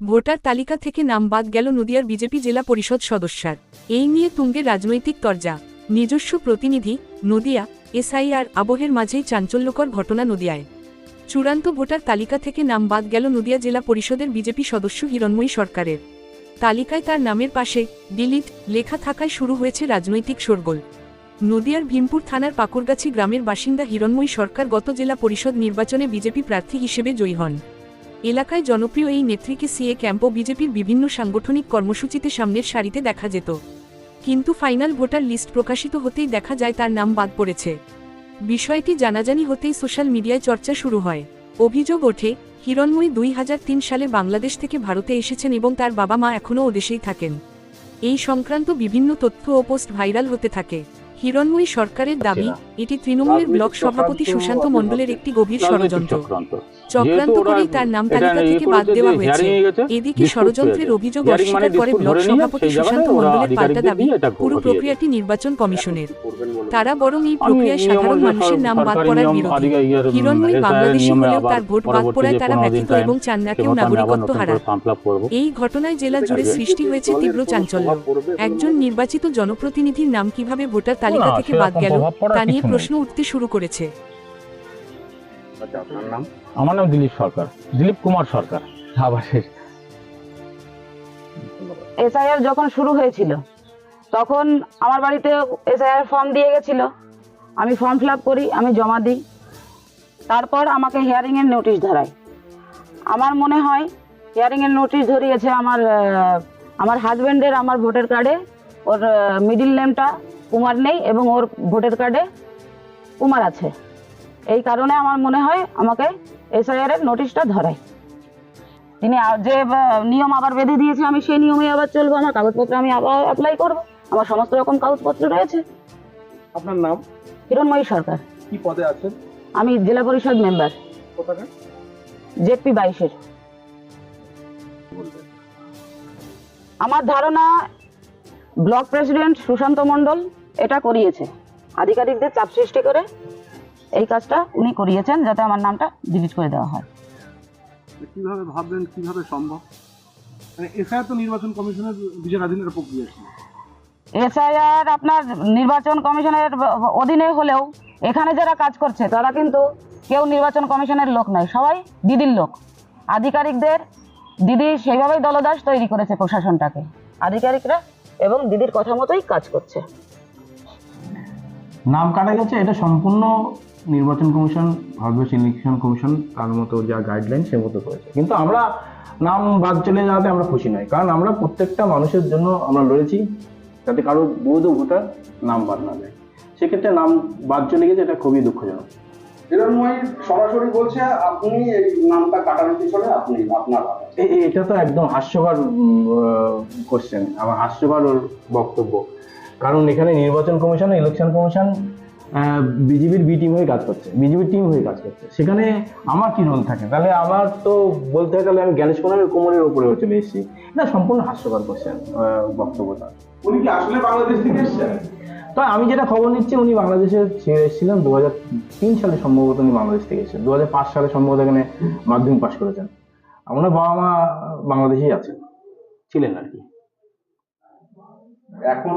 Voter তালিকা থেকে নাম বাদ গেল নদিয়ার বিজেপি জেলা পরিষদ সদস্যার। এই নিয়ে তুঙ্গে রাজনৈতিক তরজা। নিজস্ব প্রতিনিধি, নদিয়া। এসআইআর আবহের মাঝেই চাঞ্চল্যকর ঘটনা নদিয়ায়। চূড়ান্ত ভোটার তালিকা থেকে নাম বাদ গেল নদিয়া জেলা পরিষদের বিজেপি সদস্য হিরণময়ী সরকারের। তালিকায় তার নামের পাশে ডিলিট লেখা থাকায় শুরু হয়েছে রাজনৈতিক শোরগোল। নদিয়ার ভীমপুর থানার পাকুরগাছি গ্রামের বাসিন্দা হিরণময়ী সরকার গত জেলা পরিষদ নির্বাচনে বিজেপি প্রার্থী হিসেবে জয়ী হন। এলাকায় জনপ্রিয় এই নেত্রীকে সিএ ক্যাম্প ও বিজেপির বিভিন্ন সাংগঠনিক কর্মসূচিতে সামনের সারিতে দেখা যেত। কিন্তু ফাইনাল ভোটার লিস্ট প্রকাশিত হতেই দেখা যায় তার নাম বাদ পড়েছে। বিষয়টি জানাজানি হতেই সোশ্যাল মিডিয়ায় চর্চা শুরু হয়। অভিযোগ ওঠে, হিরণময়ী 2003 সালে বাংলাদেশ থেকে ভারতে এসেছেন এবং তার বাবা মা এখনও ওদেশেই থাকেন। এই সংক্রান্ত বিভিন্ন তথ্য ও পোস্ট ভাইরাল হতে থাকে। হিরণময়ী সরকারের দাবি, এটি তৃণমূলের ব্লক সভাপতি সুশান্ত মণ্ডলের একটি গভীর ষড়যন্ত্র। চক্রান্ত করেই তার নাম তালিকা থেকে বাদ দেওয়া হয়েছে। এদিকে ষড়যন্ত্রের অভিযোগ অস্বীকার করে ব্লক সভাপতি সুশান্ত মণ্ডলের পাল্টা দাবি, পুরো প্রক্রিয়াটি নির্বাচন কমিশনের। তারা বরং এই প্রক্রিয়ায় সাধারণ মানুষের নাম বাদ পড়ার বিরোধী। হিরণময়ী বাংলাদেশি হলেও তার ভোট বাদ পড়ায় তারা ব্যথিত এবং চান না কেউ নাগরিকত্ব হারাক। এই ঘটনায় জেলা জুড়ে সৃষ্টি হয়েছে তীব্র চাঞ্চল্য। একজন নির্বাচিত জনপ্রতিনিধির নাম কিভাবে ভোটার তালিকা থেকে বাদ গেল তা নিয়ে প্রশ্ন উঠতে শুরু করেছে। আমার নাম দিলীপ সরকার, দিলীপ কুমার সরকার। এসআইআর যখন শুরু হয়েছিল তখন আমার বাড়িতে এসআইআর ফর্ম দিয়ে গেছিল। আমি ফর্ম ফিল আপ করি, আমি জমা দিই। তারপর আমাকে হিয়ারিং এর নোটিশ ধরায়। আমার মনে হয় হিয়ারিং এর নোটিশ ধরিয়েছে আমার হাজবেন্ডের আমার ভোটার কার্ডে ওর মিডিল নেমটা কুমার নেই এবং ওর ভোটার কার্ডে কুমার আছে। এই কারণে আমার মনে হয় আমাকে এসআইআর এর নোটিশটা ধরায়। তিনি যে নিয়ম আবার বেঁধে দিয়েছে, আমি সেই নিয়মে আবার চলবো। আমার কাগজপত্র আমি আবার অ্যাপ্লাই করবো, আমার সমস্ত রকম কাগজপত্র রয়েছে। আপনার নাম? হিরণময়ী সরকার। কি পদে আছেন? আমি জেলা পরিষদ মেম্বার, কোথাকার? জেপি 22-এর। আমার ধারণা ব্লক প্রেসিডেন্ট সুশান্ত মণ্ডল এটা করিয়েছে, আধিকারিকদের চাপ সৃষ্টি করে এই কাজটা উনি করিয়েছেন যাতে আমার নামটা ডিলিট করে দেওয়া হয়। কিভাবে ভাবলেন, কিভাবে সম্ভব? মানে এসআইআর তো নির্বাচন কমিশনের বিচারাধীনের প্রক্রিয়া ছিল। এসআইআর আপনার নির্বাচন কমিশনের অধীনে হলেও এখানে যারা কাজ করছে তারা কিন্তু কেউ নির্বাচন কমিশনের লোক নয়, সবাই দিদির লোক। আধিকারিকদের দিদি সেইভাবেই দলদাস তৈরি করেছে প্রশাসনটাকে। আধিকারিকরা এবং দিদির কথা মতোই কাজ করছে। নাম কাটা গেছে, এটা সম্পূর্ণ নির্বাচন কমিশন, ভারতবর্ষ ইলেকশন কমিশন তার মতো যা গাইডলাইন সে মতো করেছে। কিন্তু আমরা নাম বাদ চলে যাওয়াতে আমরা খুশি নই, কারণ আমরা প্রত্যেকটা মানুষের জন্য আমরা লড়েছি যাতে কারো বৈধ ভোটার নাম বাদ না যায়। সেক্ষেত্রে নাম বাদ চলে গেছে, এটা খুবই দুঃখজনক। হিরণময়ী সরাসরি বলছে আপনি এই নামটা কাটানোর পিছনে আপনার এটা তো একদম হাস্যকর কোশ্চেন, আমার হাস্যকর ওর বক্তব্য। কারণ এখানে নির্বাচন কমিশন, ইলেকশন কমিশন বিজেপির বি টিম হয়ে কাজ করছে, বিজেপির টিম হয়ে কাজ করছে। সেখানে আমার কি রোল থাকে? তাহলে আমার তো বলতে হয় তাহলে আমি জ্ঞানেশ কুমারের কোমরের উপরে চলে এসেছি। না, সম্পূর্ণ হাস্যকর কোশ্চেন বক্তব্যটা। উনি কি আসলে বাংলাদেশ থেকে এসেছেন? তো আমি যেটা খবর নিচ্ছি উনি বাংলাদেশে এসেছিলেন 2003 সালে, সম্ভবত উনি বাংলাদেশ থেকে এসেছেন। 2005 সালে সম্ভবত এখানে মাধ্যমিক পাশ করেছেন। ওনার বাবা মা বাংলাদেশেই আছেন, ছিলেন আর কি। এখন